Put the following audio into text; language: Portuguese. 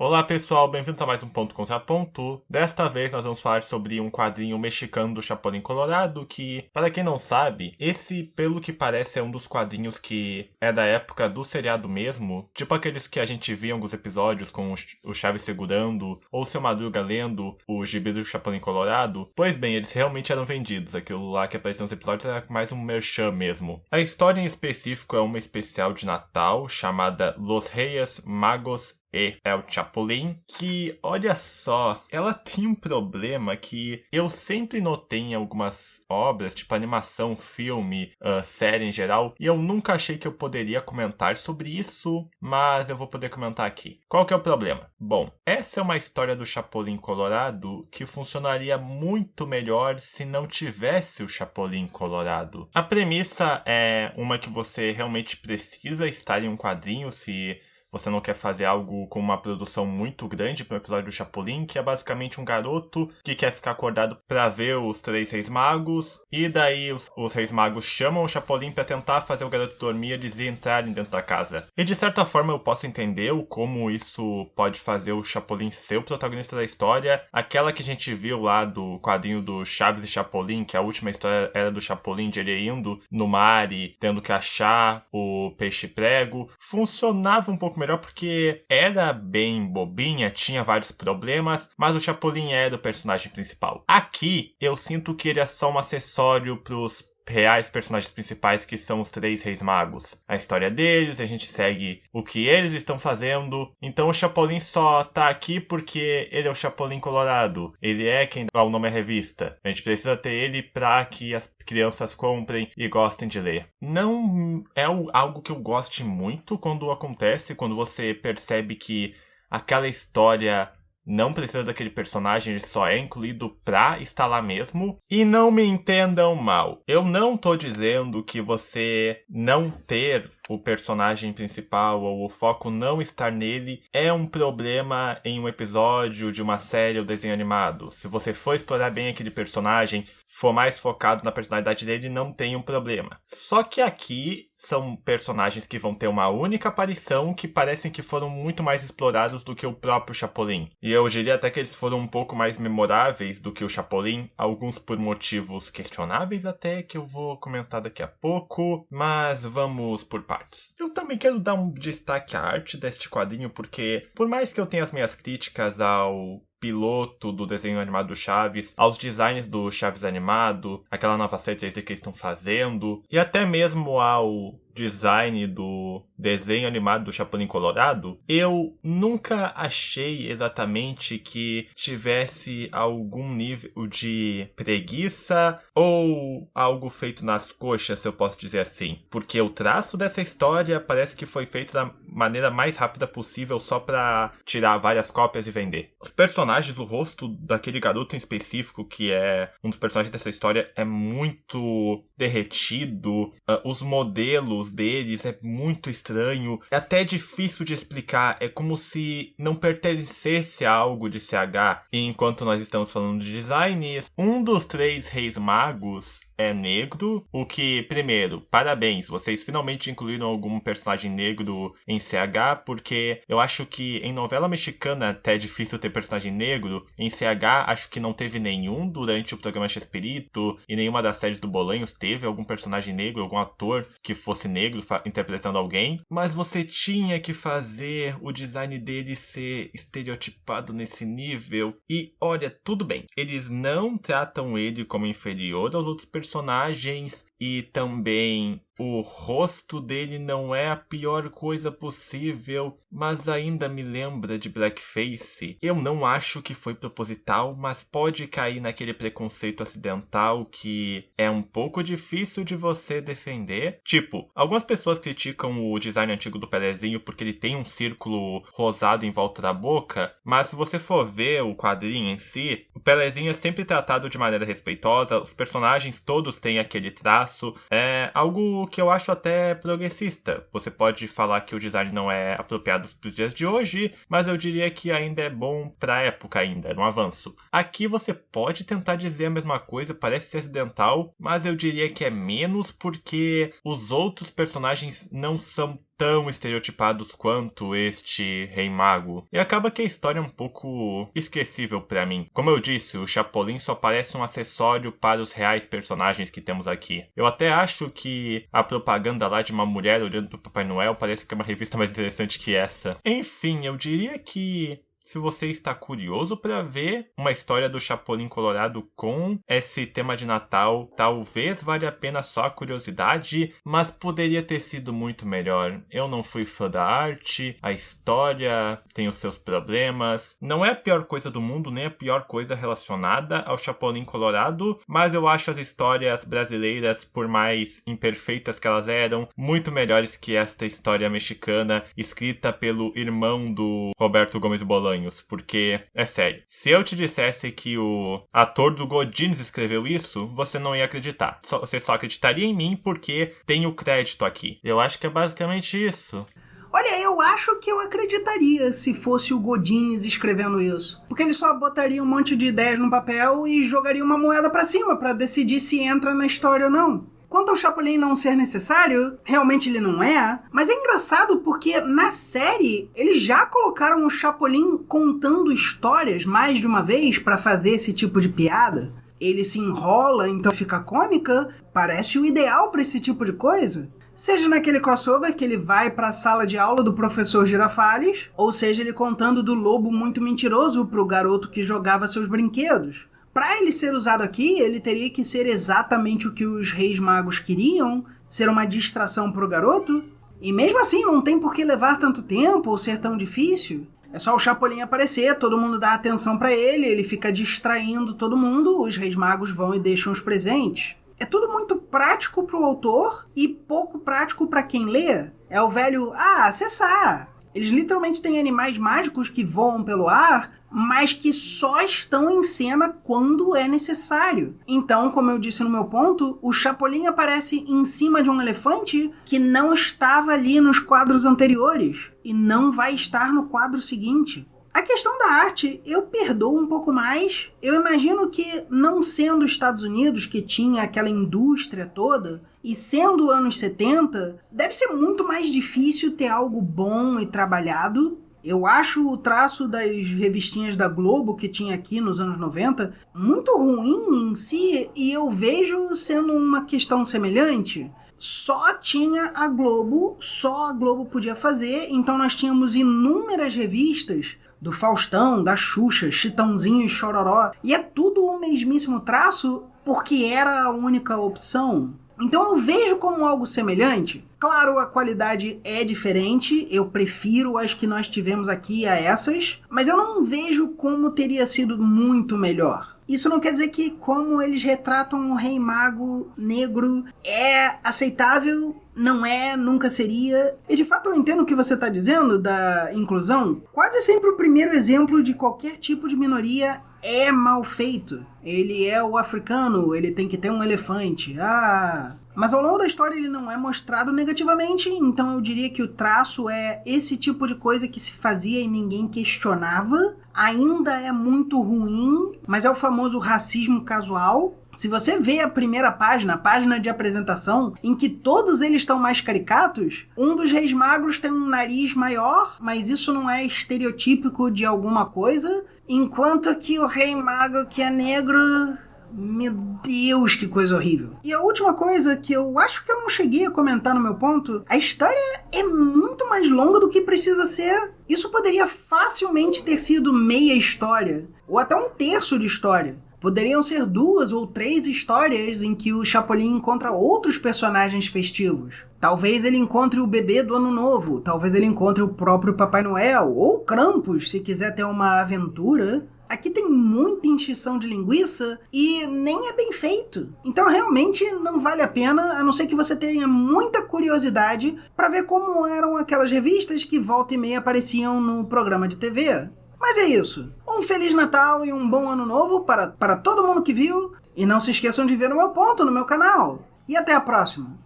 Olá pessoal, bem-vindos a mais um Ponto Contra Ponto. Desta vez nós vamos falar sobre um quadrinho mexicano do Chapulín Colorado que, para quem não sabe, esse, pelo que parece, é um dos quadrinhos que é da época do seriado mesmo, tipo aqueles que a gente via em alguns episódios com o Chaves segurando, ou o Seu Madruga lendo o gibi do Chapulín Colorado. Pois bem, eles realmente eram vendidos, aquilo lá que aparecia nos episódios era mais um merchan mesmo. A história em específico é uma especial de Natal chamada Los Reyes Magos e El Chapulín, que, olha só, ela tem um problema que eu sempre notei em algumas obras, tipo animação, filme, série em geral, e eu nunca achei que eu poderia comentar sobre isso, mas eu vou poder comentar aqui. Qual que é o problema? Bom, essa é uma história do Chapulín Colorado que funcionaria muito melhor se não tivesse o Chapulín Colorado. A premissa é uma que você realmente precisa estar em um quadrinho se você não quer fazer algo com uma produção muito grande para um episódio do Chapolin, que é basicamente um garoto que quer ficar acordado para ver os três reis magos, e daí os reis magos chamam o Chapolin para tentar fazer o garoto dormir e eles entrarem dentro da casa. E de certa forma eu posso entender como isso pode fazer o Chapolin ser o protagonista da história. Aquela que a gente viu lá do quadrinho do Chaves e Chapolin, que a última história era do Chapolin de ele indo no mar e tendo que achar o peixe prego, funcionava um pouco melhor porque era bem bobinha, tinha vários problemas, mas o Chapolin era o personagem principal. Aqui, eu sinto que ele é só um acessório pros reais personagens principais, que são os três reis magos. A história deles, a gente segue o que eles estão fazendo. Então o Chapolin só tá aqui porque ele é o Chapolin Colorado. Ele é quem dá o nome à revista. A gente precisa ter ele pra que as crianças comprem e gostem de ler. Não é algo que eu goste muito quando acontece, quando você percebe que aquela história não precisa daquele personagem, ele só é incluído pra estar lá mesmo. E não me entendam mal. Eu não tô dizendo que você não ter o personagem principal ou o foco não estar nele é um problema em um episódio de uma série ou desenho animado. Se você for explorar bem aquele personagem, for mais focado na personalidade dele, não tem um problema. Só que aqui são personagens que vão ter uma única aparição que parecem que foram muito mais explorados do que o próprio Chapolin. E eu diria até que eles foram um pouco mais memoráveis do que o Chapolin, alguns por motivos questionáveis até, que eu vou comentar daqui a pouco, mas vamos por partes. Eu também quero dar um destaque à arte deste quadrinho, porque por mais que eu tenha as minhas críticas ao piloto do desenho animado do Chaves, aos designs do Chaves animado, aquela nova série 3D que eles estão fazendo, e até mesmo ao design do desenho animado do Chapulín Colorado, eu nunca achei exatamente que tivesse algum nível de preguiça ou algo feito nas coxas, se eu posso dizer assim. Porque o traço dessa história parece que foi feito da maneira mais rápida possível só pra tirar várias cópias e vender. Os personagens, o rosto daquele garoto em específico, que é um dos personagens dessa história, é muito derretido. Os modelos deles é muito estranho. É até difícil de explicar. É como se não pertencesse a algo de CH. E enquanto nós estamos falando de design, um dos três reis magos é negro, o que, primeiro, parabéns, vocês finalmente incluíram algum personagem negro em CH, porque eu acho que em novela mexicana até é difícil ter personagem negro, em CH acho que não teve nenhum durante o programa Chespirito, e nenhuma das séries do Bolanhos teve algum personagem negro, algum ator que fosse negro interpretando alguém, mas você tinha que fazer o design dele ser estereotipado nesse nível, e olha, tudo bem, eles não tratam ele como inferior aos outros personagens, e também o rosto dele não é a pior coisa possível, mas ainda me lembra de blackface. Eu não acho que foi proposital, mas pode cair naquele preconceito acidental que é um pouco difícil de você defender. Tipo, algumas pessoas criticam o design antigo do Pelezinho porque ele tem um círculo rosado em volta da boca, mas se você for ver o quadrinho em si, o Pelezinho é sempre tratado de maneira respeitosa, os personagens todos têm aquele traço. É algo que eu acho até progressista. Você pode falar que o design não é apropriado para os dias de hoje, mas eu diria que ainda é bom para a época ainda, era um avanço. Aqui você pode tentar dizer a mesma coisa, parece ser acidental, mas eu diria que é menos porque os outros personagens não são tão estereotipados quanto este Rei Mago. E acaba que a história é um pouco esquecível pra mim. Como eu disse, o Chapolin só parece um acessório para os reais personagens que temos aqui. Eu até acho que a propaganda lá de uma mulher olhando pro Papai Noel parece que é uma revista mais interessante que essa. Enfim, eu diria que se você está curioso para ver uma história do Chapolin Colorado com esse tema de Natal, talvez valha a pena só a curiosidade, mas poderia ter sido muito melhor. Eu não fui fã da arte, a história tem os seus problemas. Não é a pior coisa do mundo, nem a pior coisa relacionada ao Chapolin Colorado, mas eu acho as histórias brasileiras, por mais imperfeitas que elas eram, muito melhores que esta história mexicana escrita pelo irmão do Roberto Gomes Bolanhos. Porque, é sério, se eu te dissesse que o ator do Godines escreveu isso, você não ia acreditar. Você só acreditaria em mim porque tem o crédito aqui. Eu acho que é basicamente isso. Olha, eu acho que eu acreditaria se fosse o Godines escrevendo isso. Porque ele só botaria um monte de ideias no papel e jogaria uma moeda pra cima pra decidir se entra na história ou não. Quanto ao Chapolin não ser necessário, realmente ele não é, mas é engraçado porque na série eles já colocaram o Chapolin contando histórias mais de uma vez pra fazer esse tipo de piada. Ele se enrola, então fica cômica, parece o ideal pra esse tipo de coisa. Seja naquele crossover que ele vai pra sala de aula do professor Girafales, ou seja ele contando do lobo muito mentiroso pro garoto que jogava seus brinquedos. Para ele ser usado aqui, ele teria que ser exatamente o que os Reis Magos queriam, ser uma distração pro garoto, e mesmo assim não tem por que levar tanto tempo ou ser tão difícil. É só o Chapolin aparecer, todo mundo dá atenção para ele fica distraindo todo mundo, os Reis Magos vão e deixam os presentes. É tudo muito prático pro autor e pouco prático para quem lê. É o velho, acessar. Eles literalmente têm animais mágicos que voam pelo ar, mas que só estão em cena quando é necessário. Então, como eu disse no meu ponto, o Chapolin aparece em cima de um elefante que não estava ali nos quadros anteriores e não vai estar no quadro seguinte. A questão da arte, eu perdoo um pouco mais. Eu imagino que, não sendo os Estados Unidos, que tinha aquela indústria toda, e sendo anos 70, deve ser muito mais difícil ter algo bom e trabalhado. Eu acho o traço das revistinhas da Globo que tinha aqui nos anos 90 muito ruim em si, e eu vejo sendo uma questão semelhante. Só tinha a Globo, só a Globo podia fazer, então nós tínhamos inúmeras revistas do Faustão, da Xuxa, Chitãozinho e Chororó, e é tudo o mesmíssimo traço porque era a única opção. Então eu vejo como algo semelhante. Claro, a qualidade é diferente, eu prefiro as que nós tivemos aqui a essas, mas eu não vejo como teria sido muito melhor. Isso não quer dizer que como eles retratam o Rei Mago negro é aceitável, não é, nunca seria. E de fato eu entendo o que você está dizendo da inclusão. Quase sempre o primeiro exemplo de qualquer tipo de minoria é mal feito. Ele é o africano, ele tem que ter um elefante. Mas ao longo da história ele não é mostrado negativamente, então eu diria que o traço é esse tipo de coisa que se fazia e ninguém questionava. Ainda é muito ruim, mas é o famoso racismo casual. Se você vê a primeira página, a página de apresentação, em que todos eles estão mais caricatos, um dos Reis Magros tem um nariz maior, mas isso não é estereotípico de alguma coisa, enquanto que o Rei Mago que é negro... Meu Deus, que coisa horrível. E a última coisa que eu acho que eu não cheguei a comentar no meu ponto, a história é muito mais longa do que precisa ser. Isso poderia facilmente ter sido meia história, ou até um terço de história. Poderiam ser 2 ou 3 histórias em que o Chapolin encontra outros personagens festivos. Talvez ele encontre o bebê do Ano Novo, talvez ele encontre o próprio Papai Noel, ou Krampus, se quiser ter uma aventura. Aqui tem muita encheção de linguiça e nem é bem feito. Então realmente não vale a pena, a não ser que você tenha muita curiosidade para ver como eram aquelas revistas que volta e meia apareciam no programa de TV. Mas é isso. Um Feliz Natal e um bom Ano Novo para todo mundo que viu. E não se esqueçam de ver o meu ponto no meu canal. E até a próxima.